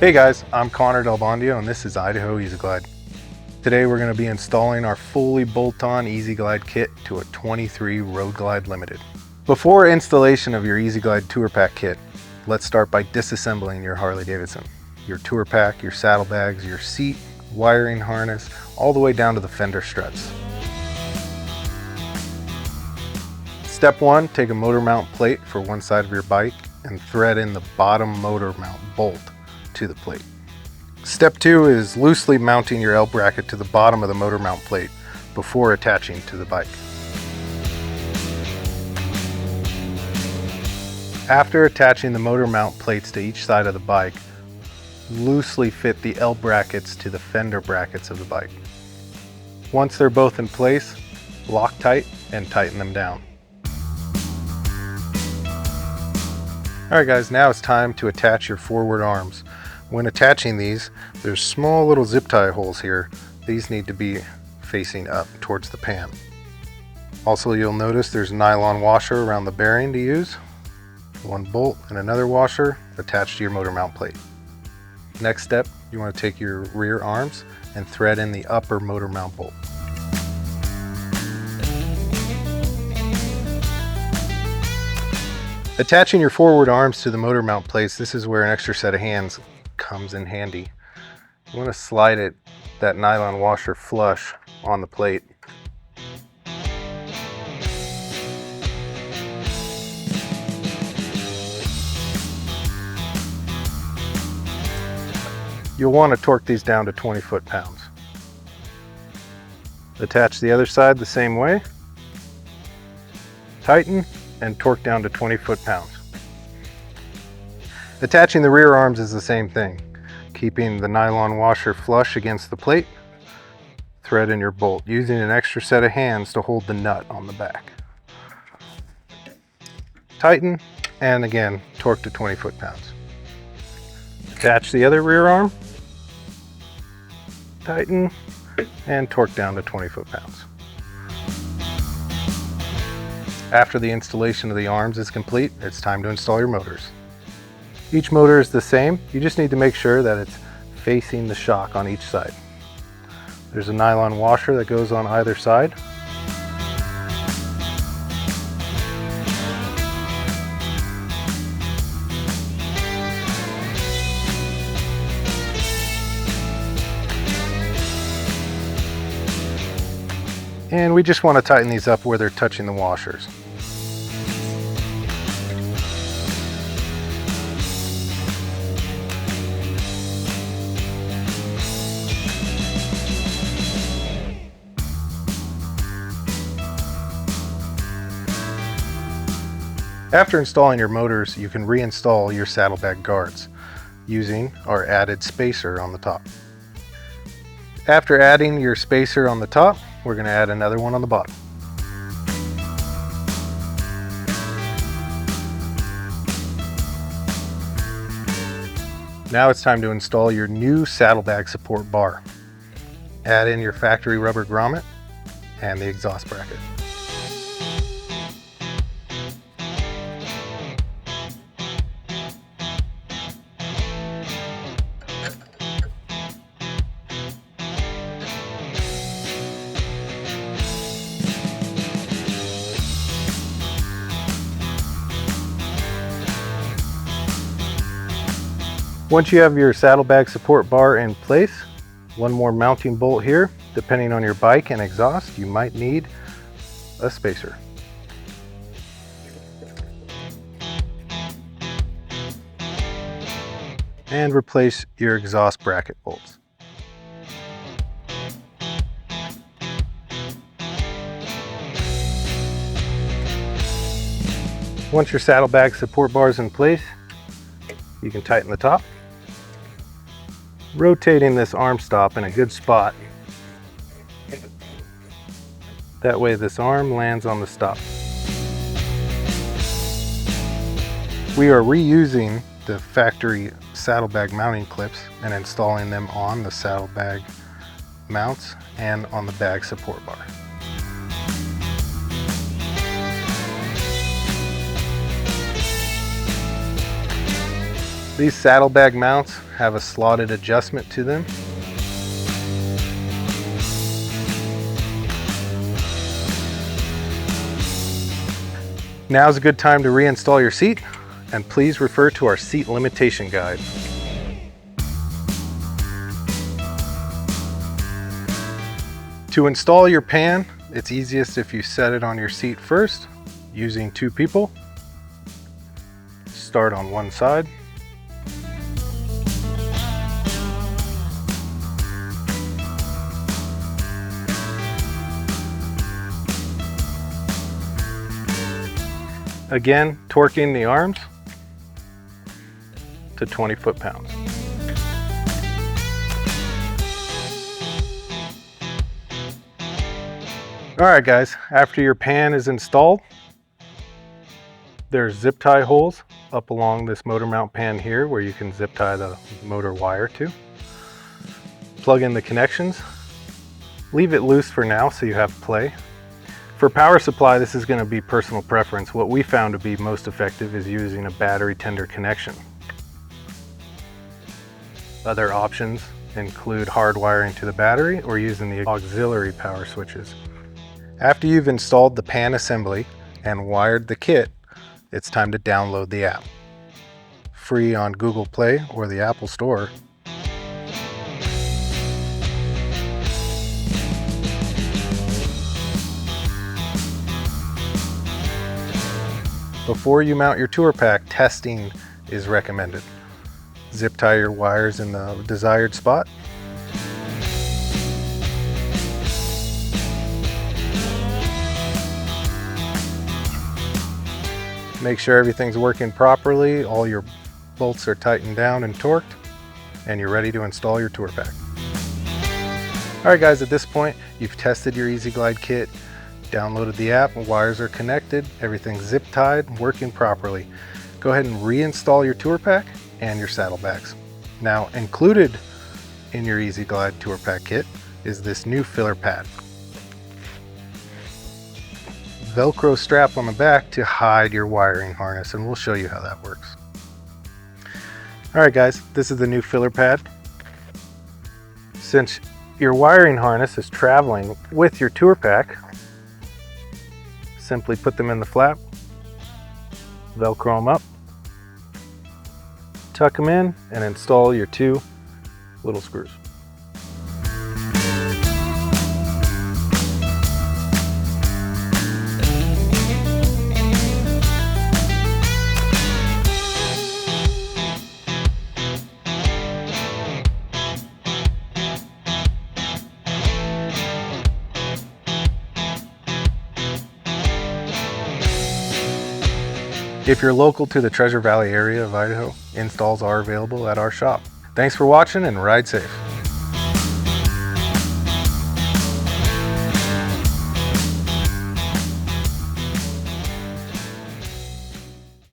Hey guys, I'm Connor Del Bondio and this is Idaho Easy Glide. Today we're going to be installing our fully bolt-on Easy Glide kit to a 23 Road Glide Limited. Before installation of your Easy Glide Tour Pack kit, let's start by disassembling your Harley Davidson. Your tour pack, your saddlebags, your seat, wiring harness, all the way down to the fender struts. Step 1, take a motor mount plate for one side of your bike and thread in the bottom motor mount bolt to the plate. Step 2 is loosely mounting your L bracket to the bottom of the motor mount plate before attaching to the bike. After attaching the motor mount plates to each side of the bike, loosely fit the L brackets to the fender brackets of the bike. Once they're both in place, lock tight and tighten them down. Alright guys, now it's time to attach your forward arms. When attaching these, there's small little zip tie holes here. These need to be facing up towards the pan. Also, you'll notice there's a nylon washer around the bearing to use. One bolt and another washer attached to your motor mount plate. Next step, you want to take your rear arms and thread in the upper motor mount bolt. Attaching your forward arms to the motor mount plates, this is where an extra set of hands comes in handy. You want to slide that nylon washer flush on the plate. You'll want to torque these down to 20 foot-pounds. Attach the other side the same way. Tighten and torque down to 20 foot-pounds. Attaching the rear arms is the same thing. Keeping the nylon washer flush against the plate, thread in your bolt, using an extra set of hands to hold the nut on the back. Tighten and again torque to 20 foot-pounds. Attach the other rear arm, tighten and torque down to 20 foot-pounds. After the installation of the arms is complete, it's time to install your motors. Each motor is the same, you just need to make sure that it's facing the shock on each side. There's a nylon washer that goes on either side. And we just want to tighten these up where they're touching the washers. After installing your motors, you can reinstall your saddlebag guards using our added spacer on the top. After adding your spacer on the top, we're going to add another one on the bottom. Now it's time to install your new saddlebag support bar. Add in your factory rubber grommet and the exhaust bracket. Once you have your saddlebag support bar in place, one more mounting bolt here. Depending on your bike and exhaust, you might need a spacer. And replace your exhaust bracket bolts. Once your saddlebag support bar is in place, you can tighten the top. Rotating this arm stop in a good spot. That way this arm lands on the stop. We are reusing the factory saddlebag mounting clips and installing them on the saddlebag mounts and on the bag support bar. These saddlebag mounts have a slotted adjustment to them. Now is a good time to reinstall your seat, and please refer to our seat limitation guide. To install your pan, it's easiest if you set it on your seat first, using 2 people. Start on one side. Again, torquing the arms to 20 foot-pounds. Alright guys, after your pan is installed, there's zip tie holes up along this motor mount pan here where you can zip tie the motor wire to. Plug in the connections. Leave it loose for now so you have play. For power supply, this is going to be personal preference. What we found to be most effective is using a battery tender connection. Other options include hardwiring to the battery or using the auxiliary power switches. After you've installed the pan assembly and wired the kit, it's time to download the app. Free on Google Play or the Apple Store. Before you mount your tour pack, testing is recommended. Zip tie your wires in the desired spot. Make sure everything's working properly, all your bolts are tightened down and torqued, and you're ready to install your tour pack. Alright guys, at this point, you've tested your Easy Glide kit, downloaded the app, wires are connected, everything's zip tied, working properly. Go ahead and reinstall your tour pack and your saddlebags. Now, included in your Easy Glide tour pack kit is this new filler pad. Velcro strap on the back to hide your wiring harness, and we'll show you how that works. Alright guys, this is the new filler pad. Since your wiring harness is traveling with your tour pack, simply put them in the flap, Velcro them up, tuck them in, and install your 2 little screws. If you're local to the Treasure Valley area of Idaho, installs are available at our shop. Thanks for watching and ride safe.